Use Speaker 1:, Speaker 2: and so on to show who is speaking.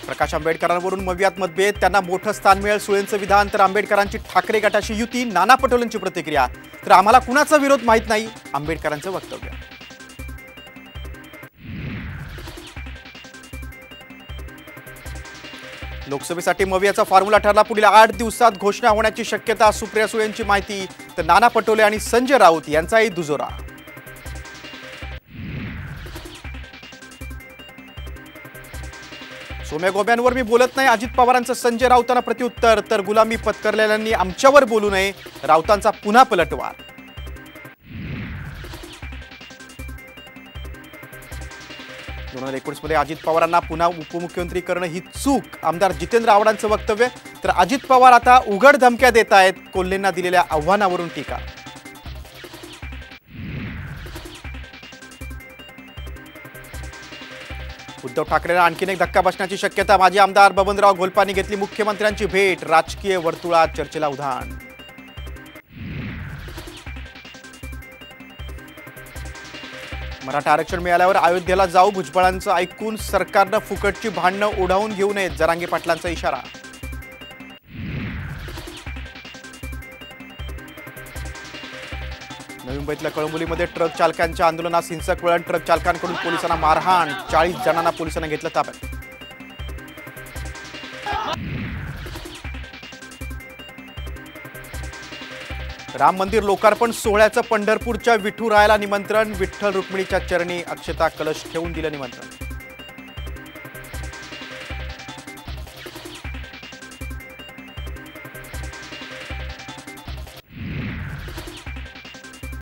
Speaker 1: प्रकाश आंबेडकरांवरून मवियात मतभेद, त्यांना मोठं स्थान मिळेल सुळेंचं विधान, तर आंबेडकरांची ठाकरे गटाशी युती. नाना पटोलेंची प्रतिक्रिया, तर आम्हाला कुणाचा विरोध माहीत नाही, आंबेडकरांचं वक्तव्य. लोकसभेसाठी मवियाचा फॉर्म्युला ठरला. पुढील 8 दिवसात घोषणा होण्याची शक्यता. सुप्रिया सुळेंची माहिती, तर नाना पटोले आणि संजय राऊत यांचाही दुजोरा. सोम्या गोब्यांवर मी बोलत नाही, अजित पवारांचं संजय राऊतांना प्रत्युत्तर. तर गुलामी पत्करलेल्यांनी आमच्यावर बोलू नये, राऊतांचा पुन्हा पलटवार. दोन 2019 मध्ये अजित पवारांना पुन्हा उपमुख्यमंत्री करणं ही चूक, आमदार जितेंद्र आव्हाडांचं वक्तव्य. तर अजित पवार आता उघड धमक्या देत आहेत, कोल्हेंना दिलेल्या आव्हानावरून टीका. उद्धव ठाकरेंना आणखीन एक धक्का बसण्याची शक्यता. माजी आमदार बबनराव घोलपांनी घेतली मुख्यमंत्र्यांची भेट. राजकीय वर्तुळात चर्चेला उधाण. मराठा आरक्षण मिळाल्यावर अयोध्येला जाऊ, भुजबळांचं ऐकून सरकारनं फुकटची भांडणं ओढावून घेऊ नयेत, जरांगे पाटलांचा इशारा. नवी मुंबईतल्या कळंबोलीमध्ये ट्रक चालकांच्या आंदोलनास हिंसक वळण. ट्रक चालकांकडून पोलिसांना मारहाण. 40 जणांना पोलिसांनी घेतलं ताब्यात. राम मंदिर लोकार्पण सोहळ्याचं पंढरपूरच्या विठुरायाला निमंत्रण. विठ्ठल रुक्मिणीच्या चरणी अक्षता कलश ठेवून दिलं निमंत्रण.